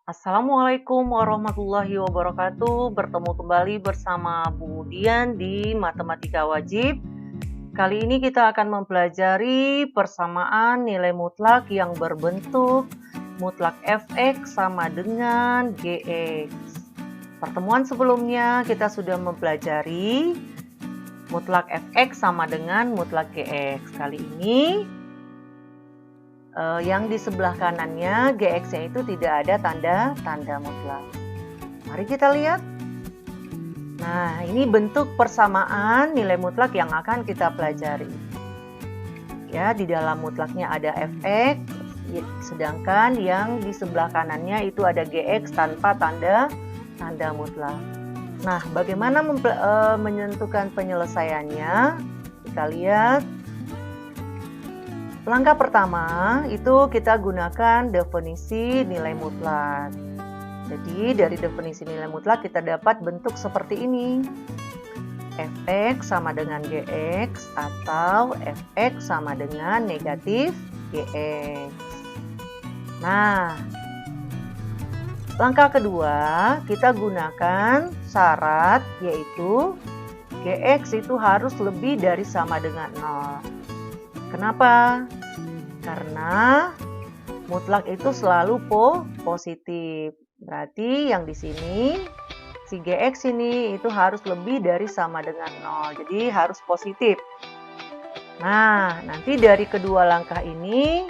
Assalamualaikum warahmatullahi wabarakatuh. Bertemu kembali bersama Bu Dian di Matematika Wajib. Kali ini kita akan mempelajari persamaan nilai mutlak yang berbentuk mutlak fx sama dengan gx. Pertemuan sebelumnya kita sudah mempelajari mutlak fx sama dengan mutlak gx. Kali ini yang di sebelah kanannya gx-nya itu tidak ada tanda mutlak. Mari kita lihat. Nah, ini bentuk persamaan nilai mutlak yang akan kita pelajari. Ya, di dalam mutlaknya ada fx, sedangkan yang di sebelah kanannya itu ada gx tanpa tanda mutlak. Nah, bagaimana menentukan penyelesaiannya? Kita lihat. Langkah pertama itu kita gunakan definisi nilai mutlak. Jadi dari definisi nilai mutlak kita dapat bentuk seperti ini. Fx sama dengan gx atau fx sama dengan negatif gx. Nah, langkah kedua kita gunakan syarat yaitu gx itu harus lebih dari sama dengan 0. Kenapa? Karena mutlak itu selalu positif. Berarti yang di sini si gx ini itu harus lebih dari sama dengan 0. Jadi harus positif. Nah, nanti dari kedua langkah ini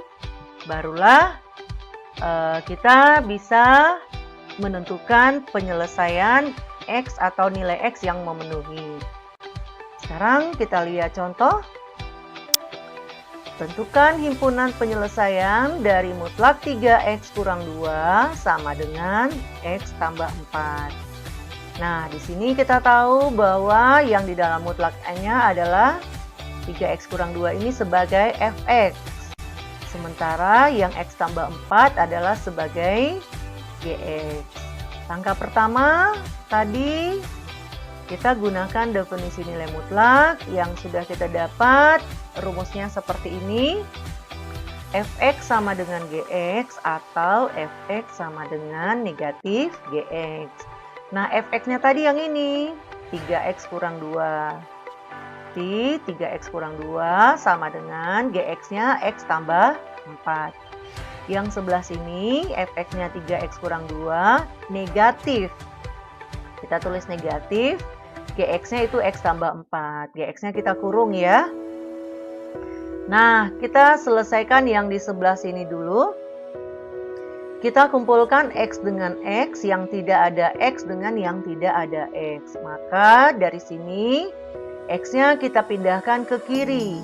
barulah kita bisa menentukan penyelesaian x atau nilai x yang memenuhi. Sekarang kita lihat contoh. Tentukan himpunan penyelesaian dari mutlak 3x kurang 2 sama dengan x tambah 4. Nah, di sini kita tahu bahwa yang di dalam mutlak n-nya adalah 3x kurang 2 ini sebagai fx. Sementara yang x tambah 4 adalah sebagai gx. Langkah pertama tadi kita gunakan definisi nilai mutlak yang sudah kita dapat. Rumusnya seperti ini. Fx sama dengan gx atau fx sama dengan negatif gx. Nah, fx-nya tadi yang ini. 3x kurang 2. Di 3x kurang 2 sama dengan gx-nya x tambah 4. Yang sebelah sini fx-nya 3x kurang 2 negatif. Kita tulis negatif. Gx-nya itu x tambah 4. Gx-nya kita kurung ya. Nah, kita selesaikan yang di sebelah sini dulu. Kita kumpulkan x dengan x, yang tidak ada x dengan yang tidak ada x. Maka dari sini x-nya kita pindahkan ke kiri.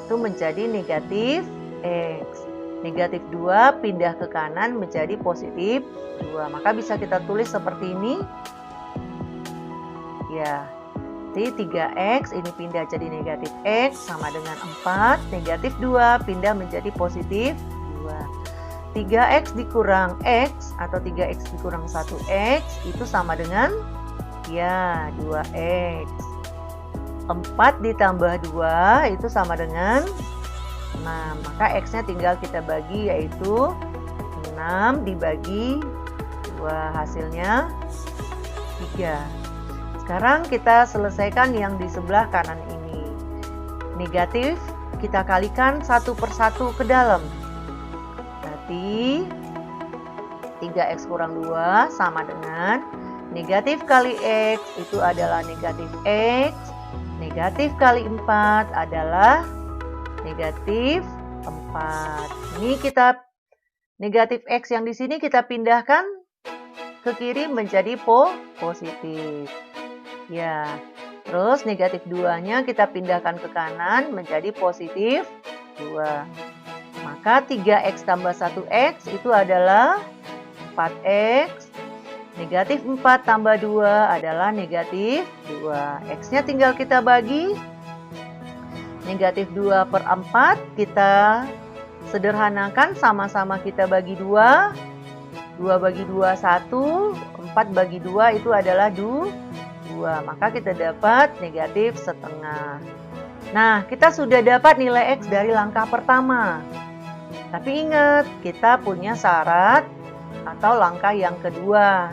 Itu menjadi negatif x. Negatif 2 pindah ke kanan menjadi positif 2. Maka bisa kita tulis seperti ini. Ya. Jadi 3x ini pindah jadi negatif x sama dengan 4. Negatif 2 pindah menjadi positif 2. 3x dikurang x atau 3x dikurang 1x itu sama dengan ya 2x. 4 ditambah 2 itu sama dengan 6. Maka x-nya tinggal kita bagi yaitu 6 dibagi 2. Hasilnya 3. Sekarang kita selesaikan yang di sebelah kanan ini. Negatif kita kalikan satu persatu ke dalam. Berarti 3x kurang 2 sama dengan negatif kali x itu adalah negatif x. Negatif kali 4 adalah negatif 4. Ini kita negatif x yang di sini kita pindahkan ke kiri menjadi positif. Ya, terus negatif 2-nya kita pindahkan ke kanan menjadi positif 2. Maka 3x tambah 1x itu adalah 4x. Negatif 4 tambah 2 adalah negatif 2. X-nya tinggal kita bagi. Negatif 2 per 4 kita sederhanakan, sama-sama kita bagi 2. 2 bagi 2, 1. 4 bagi 2 itu adalah 2. Maka kita dapat negatif setengah. Nah, kita sudah dapat nilai x dari langkah pertama. Tapi ingat, kita punya syarat atau langkah yang kedua,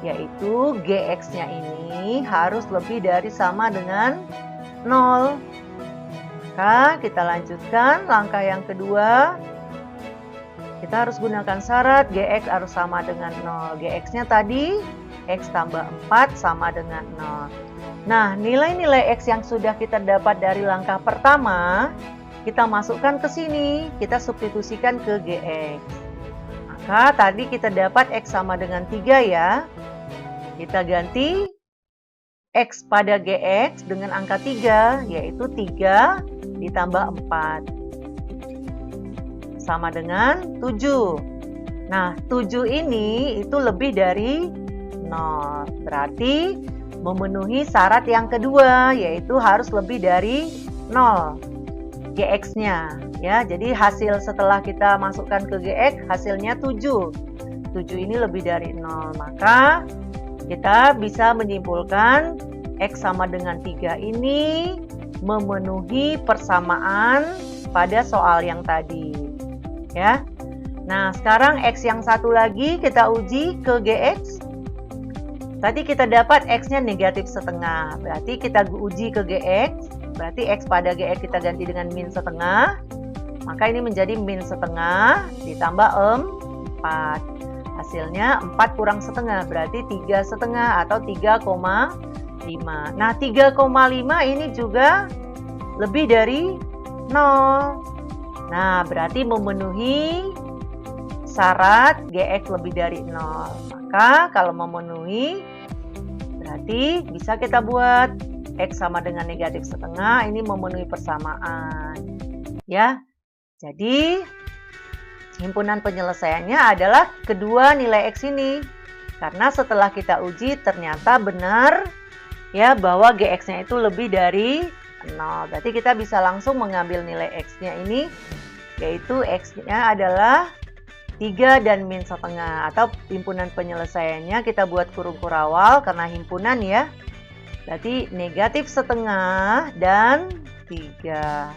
yaitu GX-nya ini harus lebih dari sama dengan 0. Maka kita lanjutkan langkah yang kedua. Kita harus gunakan syarat GX harus sama dengan 0. GX-nya tadi X tambah 4 sama dengan 0. Nah, nilai-nilai X yang sudah kita dapat dari langkah pertama, kita masukkan ke sini. Kita substitusikan ke GX. Maka tadi kita dapat X sama dengan 3 ya. Kita ganti X pada GX dengan angka 3, yaitu 3 ditambah 4. Sama dengan 7. Nah, 7 ini itu lebih dari 0. Berarti memenuhi syarat yang kedua, yaitu harus lebih dari 0. GX-nya. Ya, jadi hasil setelah kita masukkan ke GX, hasilnya 7. 7 ini lebih dari 0. Maka kita bisa menyimpulkan X sama dengan 3 ini memenuhi persamaan pada soal yang tadi. Ya. Nah, sekarang X yang satu lagi kita uji ke GX. Tadi kita dapat X-nya negatif setengah. Berarti kita uji ke GX. Berarti X pada GX kita ganti dengan min setengah. Maka ini menjadi min setengah ditambah 4. Hasilnya 4 kurang setengah. Berarti 3 setengah atau 3,5. Nah, 3,5 ini juga lebih dari 0. Nah, berarti memenuhi syarat GX lebih dari 0. Maka kalau memenuhi, berarti bisa kita buat X sama dengan negatif setengah, ini memenuhi persamaan. Ya, jadi himpunan penyelesaiannya adalah kedua nilai X ini. Karena setelah kita uji ternyata benar ya bahwa GX-nya itu lebih dari 0. Berarti kita bisa langsung mengambil nilai X-nya ini, yaitu X-nya adalah 3 dan min setengah. Atau himpunan penyelesaiannya kita buat kurung kurawal karena himpunan ya. Berarti negatif setengah dan 3.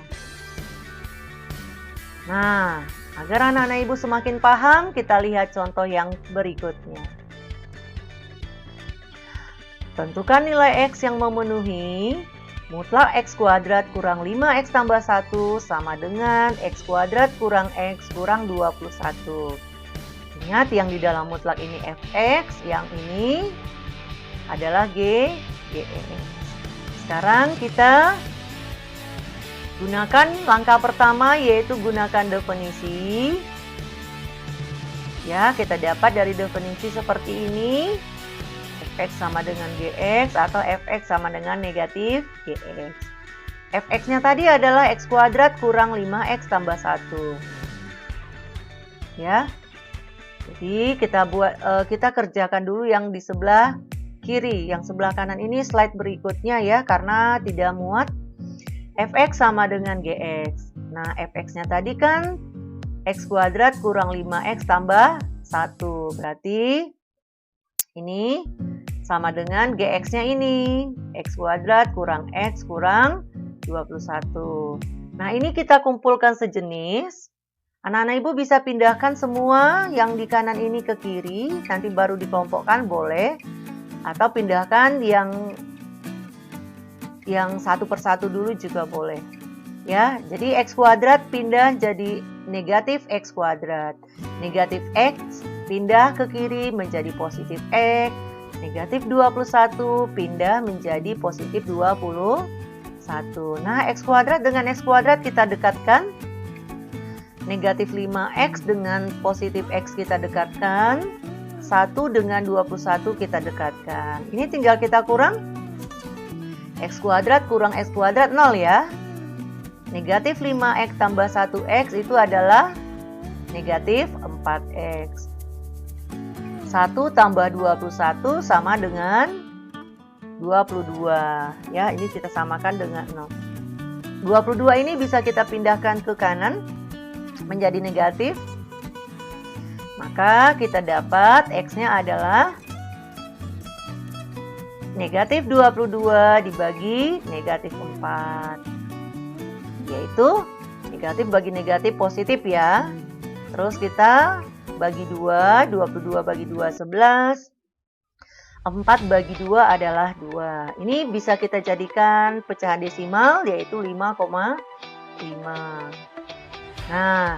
Nah, agar anak-anak ibu semakin paham, kita lihat contoh yang berikutnya. Tentukan nilai X yang memenuhi mutlak X kuadrat kurang 5X tambah 1 sama dengan X kuadrat kurang X kurang 21. Ingat yang di dalam mutlak ini Fx, yang ini adalah Gx. Sekarang kita gunakan langkah pertama, yaitu gunakan definisi. Ya, kita dapat dari definisi seperti ini. Fx sama dengan Gx atau Fx sama dengan negatif Gx. Fx-nya tadi adalah X kuadrat kurang 5X tambah 1. Ya. Jadi kita kerjakan dulu yang di sebelah kiri. Yang sebelah kanan ini slide berikutnya ya, karena tidak muat. Fx sama dengan Gx. Nah, Fx-nya tadi kan X kuadrat kurang 5X tambah 1. Berarti ini sama dengan GX-nya ini, X kuadrat kurang X kurang 21. Nah, ini kita kumpulkan sejenis. Anak-anak ibu bisa pindahkan semua yang di kanan ini ke kiri, nanti baru dikelompokkan boleh. Atau pindahkan yang satu persatu dulu juga boleh. Ya, jadi X kuadrat pindah jadi negatif X kuadrat. Negatif X pindah ke kiri menjadi positif X. Negatif 21 pindah menjadi positif 21. Nah, X kuadrat dengan X kuadrat kita dekatkan. Negatif 5X dengan positif X kita dekatkan. 1 dengan 21 kita dekatkan. Ini tinggal kita kurang. X kuadrat kurang X kuadrat 0 ya. Negatif 5X tambah 1X itu adalah negatif 4X. 1 tambah 21 sama dengan 22. Ya, ini kita samakan dengan 0. 22 ini bisa kita pindahkan ke kanan menjadi negatif. Maka kita dapat X-nya adalah negatif 22 dibagi negatif 4. Yaitu negatif bagi negatif positif ya. Terus kita bagi 2, 22 bagi 2, 11. 4 bagi 2 adalah 2. Ini bisa kita jadikan pecahan desimal, yaitu 5,5. Nah,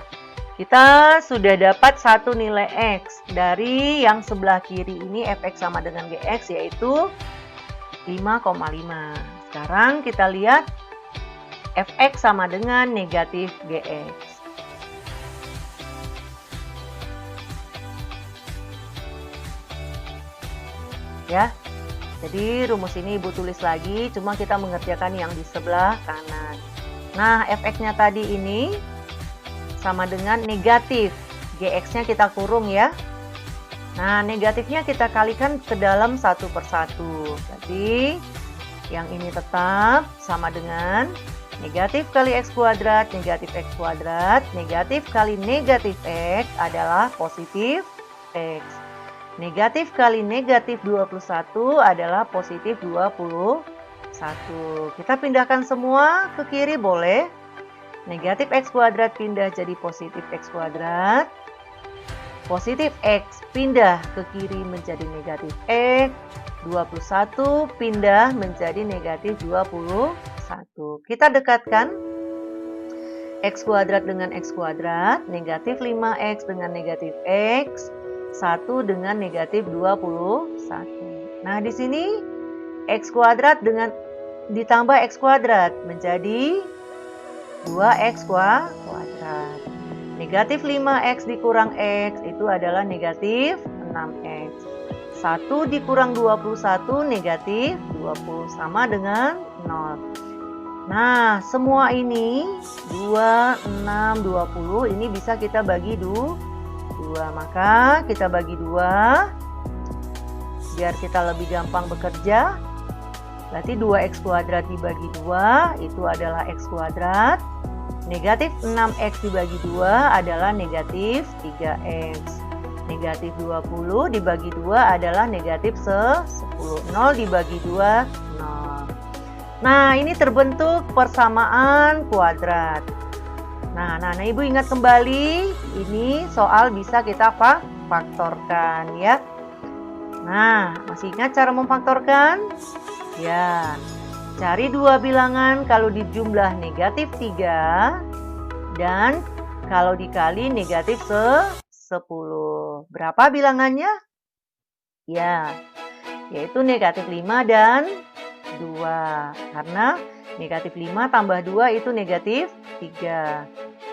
kita sudah dapat satu nilai X. Dari yang sebelah kiri ini fx sama dengan gx, yaitu 5,5. Sekarang kita lihat fx sama dengan negatif gx. Ya, jadi rumus ini Ibu tulis lagi, cuma kita mengerjakan yang di sebelah kanan. Nah, fx-nya tadi ini sama dengan negatif. Gx-nya kita kurung ya. Nah, negatifnya kita kalikan ke dalam satu persatu. Jadi, yang ini tetap sama dengan negatif kali x kuadrat, negatif x kuadrat, negatif kali negatif x adalah positif x. Negatif kali negatif 21 adalah positif 21. Kita pindahkan semua ke kiri boleh. Negatif x kuadrat pindah jadi positif x kuadrat. Positif x pindah ke kiri menjadi negatif x. 21 pindah menjadi negatif 21. Kita dekatkan x kuadrat dengan x kuadrat, negatif 5x dengan negatif x, 1 dengan negatif 21. Nah, di sini x kuadrat dengan ditambah x kuadrat menjadi 2x kuadrat. Negatif 5x dikurang x itu adalah negatif 6x. 1 dikurang 21 negatif 20 sama dengan 0. Nah, semua ini 2, 6, 20 ini bisa kita bagi 2. Maka kita bagi 2 biar kita lebih gampang bekerja. Berarti 2x kuadrat dibagi 2 itu adalah x kuadrat. Negatif 6x dibagi 2 adalah negatif 3x. Negatif 20 dibagi 2 adalah negatif 10. 0 dibagi 2, 0. Nah, ini terbentuk persamaan kuadrat. Nah, Ibu ingat kembali, ini soal bisa kita faktorkan ya. Nah, masih ingat cara memfaktorkan? Ya, cari dua bilangan kalau dijumlah negatif 3 dan kalau dikali negatif 10. Berapa bilangannya? Ya, yaitu negatif 5 dan 2. Karena negatif 5 tambah 2 itu negatif 3.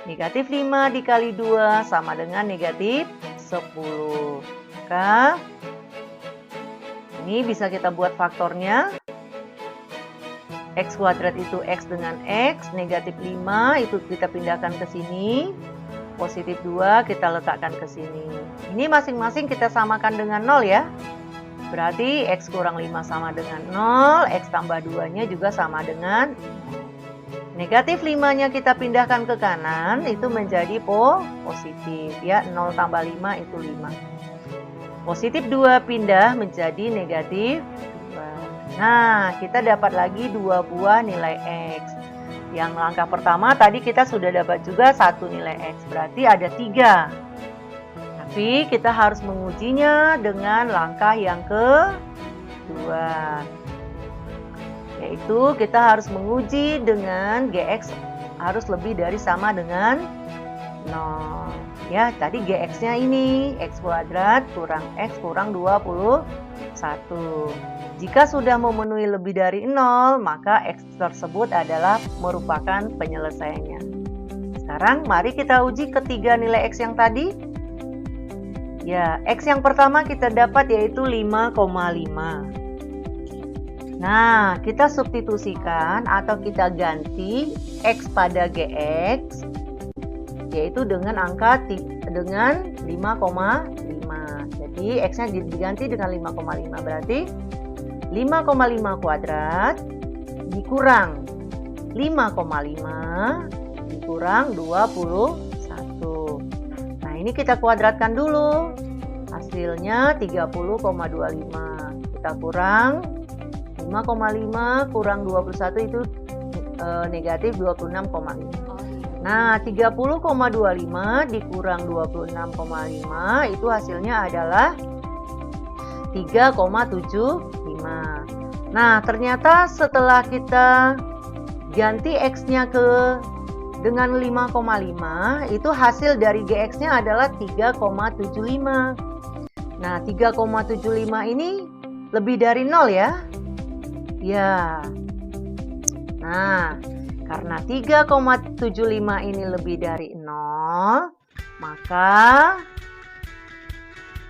Negatif 5 dikali 2 sama dengan negatif 10. Maka ini bisa kita buat faktornya. X kuadrat itu X dengan X. Negatif 5 itu kita pindahkan ke sini. Positif 2 kita letakkan ke sini. Ini masing-masing kita samakan dengan 0 ya. Berarti X kurang 5 sama dengan 0. X tambah 2-nya juga sama dengan 0. Negatif 5-nya kita pindahkan ke kanan, itu menjadi positif ya, 0 tambah 5 itu 5. Positif 2 pindah menjadi negatif 2. Nah, kita dapat lagi 2 buah nilai X. Yang langkah pertama tadi kita sudah dapat juga 1 nilai X, berarti ada 3. Tapi kita harus mengujinya dengan langkah yang kedua. Yaitu kita harus menguji dengan Gx harus lebih dari sama dengan 0. Ya, tadi Gx-nya ini X kuadrat kurang X kurang 21. Jika sudah memenuhi lebih dari 0, maka X tersebut adalah merupakan penyelesaiannya. Sekarang mari kita uji ketiga nilai X yang tadi. Ya, X yang pertama kita dapat yaitu 5,5. Nah, kita substitusikan atau kita ganti X pada Gx yaitu dengan angka dengan 5,5. Jadi X-nya diganti dengan 5,5 berarti 5,5 kuadrat dikurang 5,5 dikurang 21. Nah, ini kita kuadratkan dulu. Hasilnya 30,25. Kita kurang 5,5 kurang 21 itu negatif 26,5. Nah, 30,25 dikurang 26,5 itu hasilnya adalah 3,75. Nah, ternyata setelah kita ganti X-nya dengan 5,5, itu hasil dari GX-nya adalah 3,75. Nah, 3,75 ini lebih dari 0 ya? Ya. Nah, karena 3,75 ini lebih dari 0, maka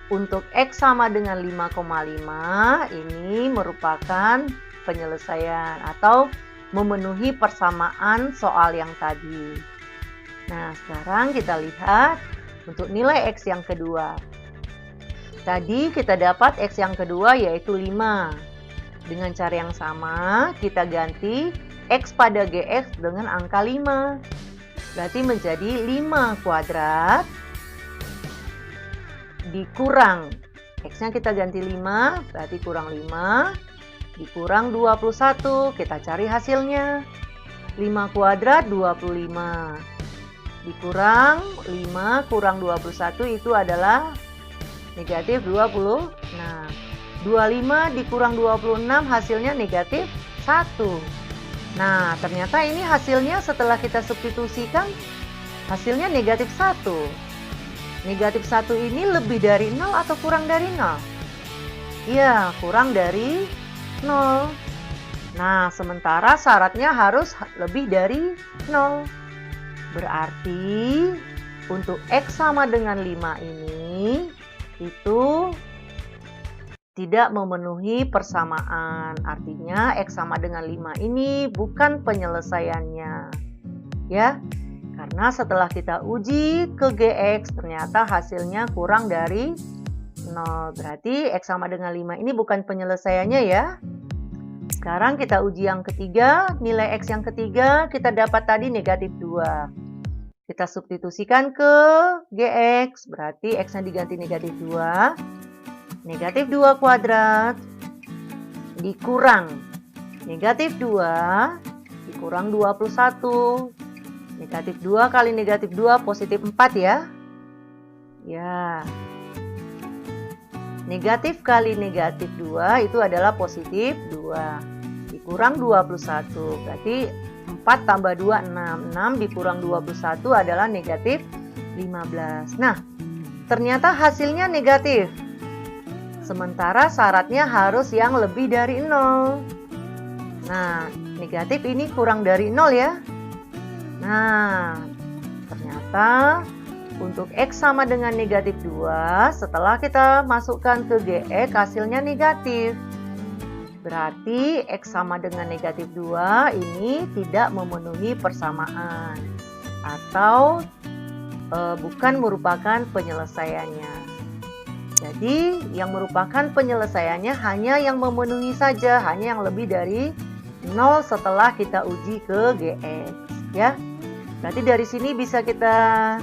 untuk X sama dengan 5,5 ini merupakan penyelesaian atau memenuhi persamaan soal yang tadi. Nah, sekarang kita lihat untuk nilai X yang kedua. Tadi kita dapat X yang kedua yaitu 5. Dengan cara yang sama, kita ganti X pada GX dengan angka 5. Berarti menjadi 5 kuadrat dikurang. X-nya kita ganti 5, berarti kurang 5. Dikurang 21, kita cari hasilnya. 5 kuadrat 25. Dikurang 5 kurang 21 itu adalah negatif 20. Nah, 25 dikurang 26 hasilnya negatif 1. Nah, ternyata ini hasilnya setelah kita substitusikan hasilnya negatif 1. Negatif 1 ini lebih dari 0 atau kurang dari 0? Iya, kurang dari 0. Nah, sementara syaratnya harus lebih dari 0. Berarti untuk X sama dengan 5 ini itu tidak memenuhi persamaan. Artinya X sama dengan 5 ini bukan penyelesaiannya. Ya, karena setelah kita uji ke GX ternyata hasilnya kurang dari 0. Berarti X sama dengan 5 ini bukan penyelesaiannya ya. Sekarang kita uji yang ketiga. Nilai X yang ketiga kita dapat tadi negatif 2. Kita substitusikan ke GX. Berarti X-nya diganti negatif 2. Negatif 2 kuadrat dikurang negatif 2 dikurang 21. Negatif 2 kali negatif 2 positif 4 ya. Ya. Negatif kali negatif 2 itu adalah positif 2. Dikurang 21. Berarti 4 tambah 2, 6. 6 dikurang 21 adalah negatif 15. Nah, ternyata hasilnya negatif. Sementara syaratnya harus yang lebih dari 0. Nah, negatif ini kurang dari 0 ya. Nah, ternyata untuk X sama dengan negatif 2, setelah kita masukkan ke GX hasilnya negatif. Berarti X sama dengan negatif 2 ini tidak memenuhi persamaan atau bukan merupakan penyelesaiannya. Jadi yang merupakan penyelesaiannya hanya yang memenuhi saja, hanya yang lebih dari 0 setelah kita uji ke GX. Ya, berarti dari sini bisa kita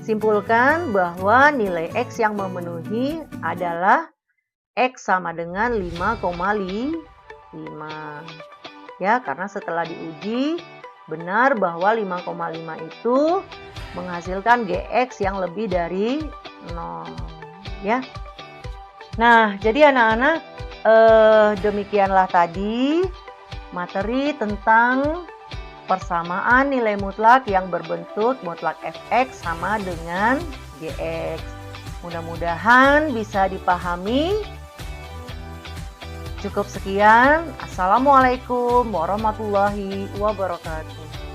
simpulkan bahwa nilai X yang memenuhi adalah X sama dengan 5,5. Ya, karena setelah diuji benar bahwa 5,5 itu menghasilkan GX yang lebih dari 0. Ya. Nah, jadi anak-anak demikianlah tadi materi tentang persamaan nilai mutlak yang berbentuk mutlak fx sama dengan gx. Mudah-mudahan bisa dipahami. Cukup sekian. Assalamualaikum warahmatullahi wabarakatuh.